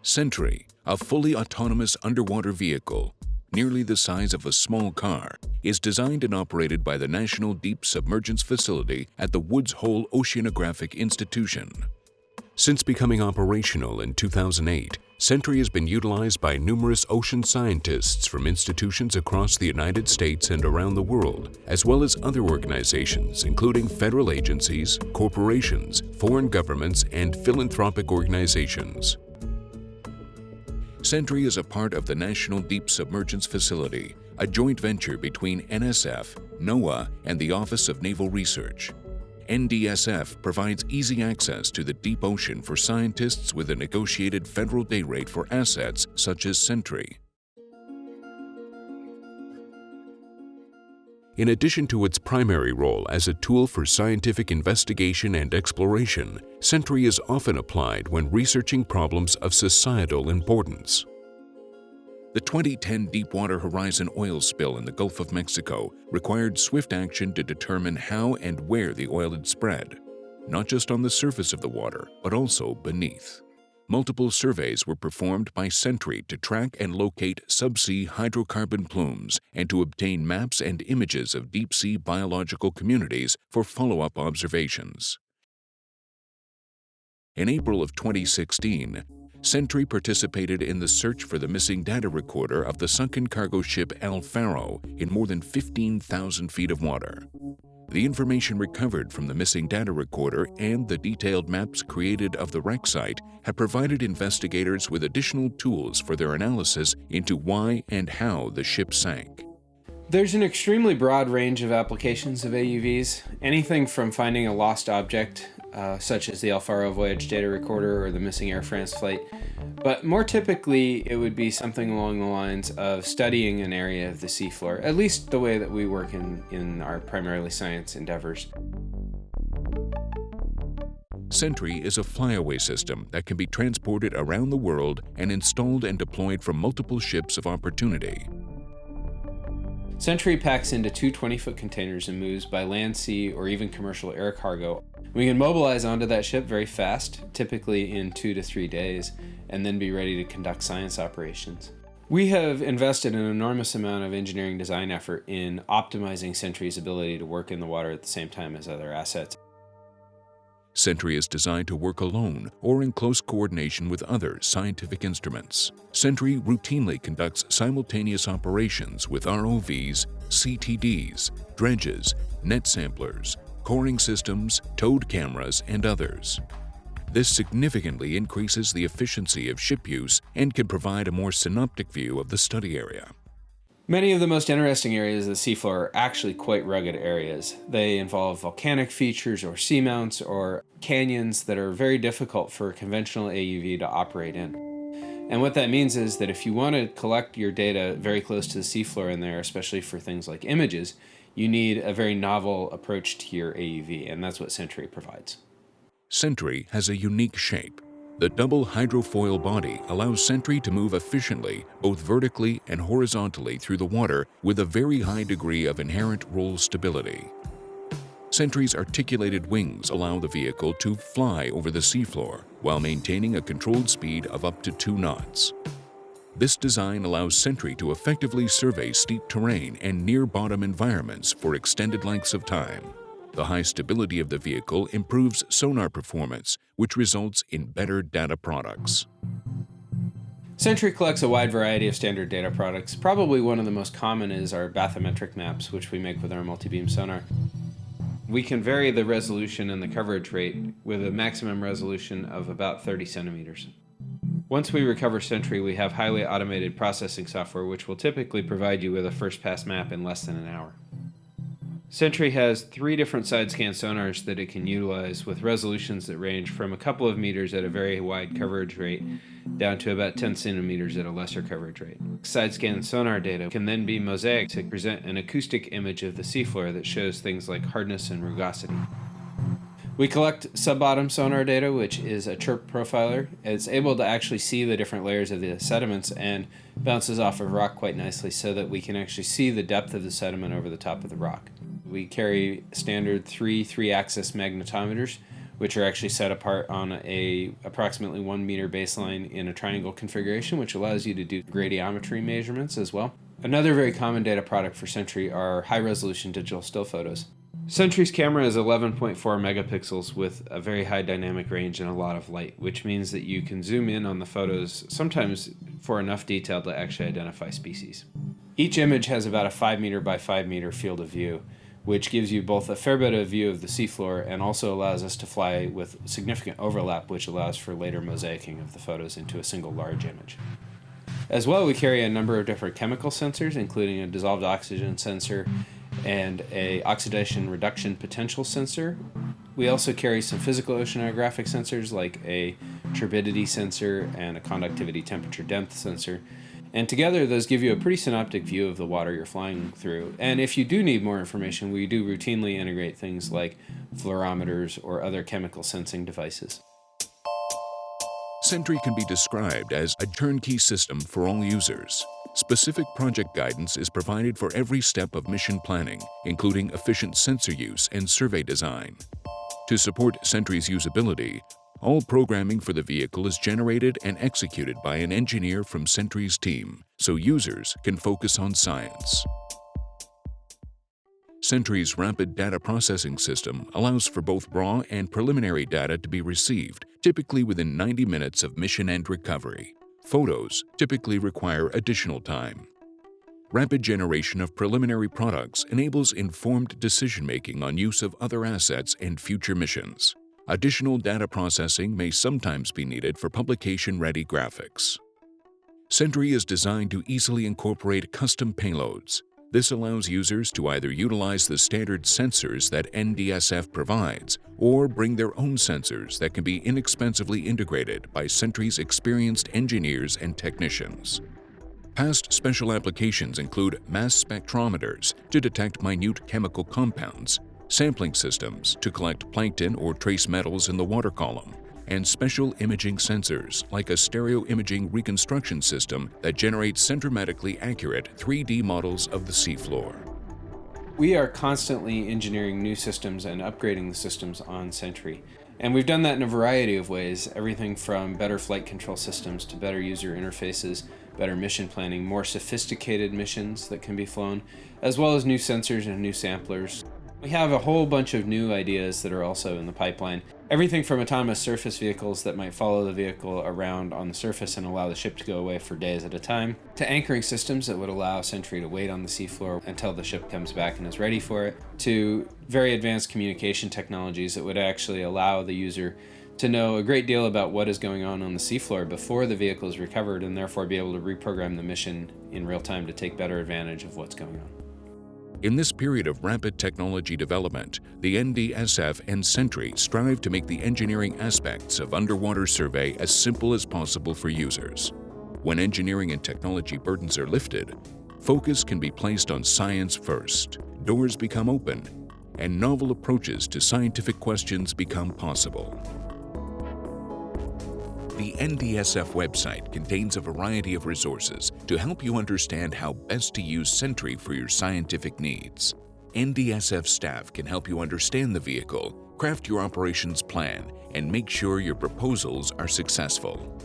Sentry, a fully autonomous underwater vehicle, nearly the size of a small car, is designed and operated by the National Deep Submergence Facility at the Woods Hole Oceanographic Institution. Since becoming operational in 2008, Sentry has been utilized by numerous ocean scientists from institutions across the United States and around the world, as well as other organizations including federal agencies, corporations, foreign governments, and philanthropic organizations. Sentry is a part of the National Deep Submergence Facility, a joint venture between NSF, NOAA, and the Office of Naval Research. NDSF provides easy access to the deep ocean for scientists with a negotiated federal day rate for assets such as Sentry. In addition to its primary role as a tool for scientific investigation and exploration, Sentry is often applied when researching problems of societal importance. The 2010 Deepwater Horizon oil spill in the Gulf of Mexico required swift action to determine how and where the oil had spread, not just on the surface of the water, but also beneath. Multiple surveys were performed by Sentry to track and locate subsea hydrocarbon plumes and to obtain maps and images of deep-sea biological communities for follow-up observations. In April of 2016, Sentry participated in the search for the missing data recorder of the sunken cargo ship El Faro in more than 15,000 feet of water. The information recovered from the missing data recorder and the detailed maps created of the wreck site have provided investigators with additional tools for their analysis into why and how the ship sank. There's an extremely broad range of applications of AUVs, anything from finding a lost object, such as the El Faro voyage data recorder or the missing Air France flight, but more typically it would be something along the lines of studying an area of the seafloor, at least the way that we work in our primarily science endeavors. Sentry is a flyaway system that can be transported around the world and installed and deployed from multiple ships of opportunity. Sentry packs into two 20-foot containers and moves by land, sea, or even commercial air cargo. We can mobilize onto that ship very fast, typically in 2 to 3 days, and then be ready to conduct science operations. We have invested an enormous amount of engineering design effort in optimizing Sentry's ability to work in the water at the same time as other assets. Sentry is designed to work alone or in close coordination with other scientific instruments. Sentry routinely conducts simultaneous operations with ROVs, CTDs, dredges, net samplers, coring systems, towed cameras, and others. This significantly increases the efficiency of ship use and can provide a more synoptic view of the study area. Many of the most interesting areas of the seafloor are actually quite rugged areas. They involve volcanic features or seamounts or canyons that are very difficult for a conventional AUV to operate in. And what that means is that if you want to collect your data very close to the seafloor in there, especially for things like images, you need a very novel approach to your AUV, and that's what Sentry provides. Sentry has a unique shape. The double hydrofoil body allows Sentry to move efficiently both vertically and horizontally through the water with a very high degree of inherent roll stability. Sentry's articulated wings allow the vehicle to fly over the seafloor while maintaining a controlled speed of up to 2 knots. This design allows Sentry to effectively survey steep terrain and near-bottom environments for extended lengths of time. The high stability of the vehicle improves sonar performance, which results in better data products. Sentry collects a wide variety of standard data products. Probably one of the most common is our bathymetric maps, which we make with our multi-beam sonar. We can vary the resolution and the coverage rate with a maximum resolution of about 30 centimeters. Once we recover Sentry, we have highly automated processing software, which will typically provide you with a first-pass map in less than an hour. Sentry has 3 different side-scan sonars that it can utilize with resolutions that range from a couple of meters at a very wide coverage rate down to about 10 centimeters at a lesser coverage rate. Side-scan sonar data can then be mosaic to present an acoustic image of the seafloor that shows things like hardness and rugosity. We collect sub-bottom sonar data, which is a chirp profiler. It's able to actually see the different layers of the sediments and bounces off of rock quite nicely so that we can actually see the depth of the sediment over the top of the rock. We carry standard 3 3-axis magnetometers, which are actually set apart on a approximately 1 meter baseline in a triangle configuration, which allows you to do gradiometry measurements as well. Another very common data product for Sentry are high-resolution digital still photos. Sentry's camera is 11.4 megapixels with a very high dynamic range and a lot of light, which means that you can zoom in on the photos, sometimes for enough detail to actually identify species. Each image has about a 5 meter by 5 meter field of view, which gives you both a fair bit of view of the seafloor and also allows us to fly with significant overlap, which allows for later mosaicing of the photos into a single large image. As well, we carry a number of different chemical sensors, including a dissolved oxygen sensor and a oxidation reduction potential sensor. We also carry some physical oceanographic sensors like a turbidity sensor and a conductivity temperature depth sensor. And together, those give you a pretty synoptic view of the water you're flying through. And if you do need more information, we do routinely integrate things like fluorometers or other chemical sensing devices. Sentry can be described as a turnkey system for all users. Specific project guidance is provided for every step of mission planning, including efficient sensor use and survey design. To support Sentry's usability, all programming for the vehicle is generated and executed by an engineer from Sentry's team, so users can focus on science. Sentry's rapid data processing system allows for both raw and preliminary data to be received, typically within 90 minutes of mission and recovery. Photos typically require additional time. Rapid generation of preliminary products enables informed decision-making on use of other assets and future missions. Additional data processing may sometimes be needed for publication-ready graphics. Sentry is designed to easily incorporate custom payloads. This allows users to either utilize the standard sensors that NDSF provides or bring their own sensors that can be inexpensively integrated by Sentry's experienced engineers and technicians. Past special applications include mass spectrometers to detect minute chemical compounds, sampling systems to collect plankton or trace metals in the water column, and special imaging sensors like a stereo imaging reconstruction system that generates centrometrically accurate 3D models of the seafloor. We are constantly engineering new systems and upgrading the systems on Sentry. And we've done that in a variety of ways, everything from better flight control systems to better user interfaces, better mission planning, more sophisticated missions that can be flown, as well as new sensors and new samplers. We have a whole bunch of new ideas that are also in the pipeline. Everything from autonomous surface vehicles that might follow the vehicle around on the surface and allow the ship to go away for days at a time, to anchoring systems that would allow Sentry to wait on the seafloor until the ship comes back and is ready for it, to very advanced communication technologies that would actually allow the user to know a great deal about what is going on the seafloor before the vehicle is recovered and therefore be able to reprogram the mission in real time to take better advantage of what's going on. In this period of rapid technology development, the NDSF and Sentry strive to make the engineering aspects of underwater survey as simple as possible for users. When engineering and technology burdens are lifted, focus can be placed on science first, doors become open, and novel approaches to scientific questions become possible. The NDSF website contains a variety of resources to help you understand how best to use Sentry for your scientific needs. NDSF staff can help you understand the vehicle, craft your operations plan, and make sure your proposals are successful.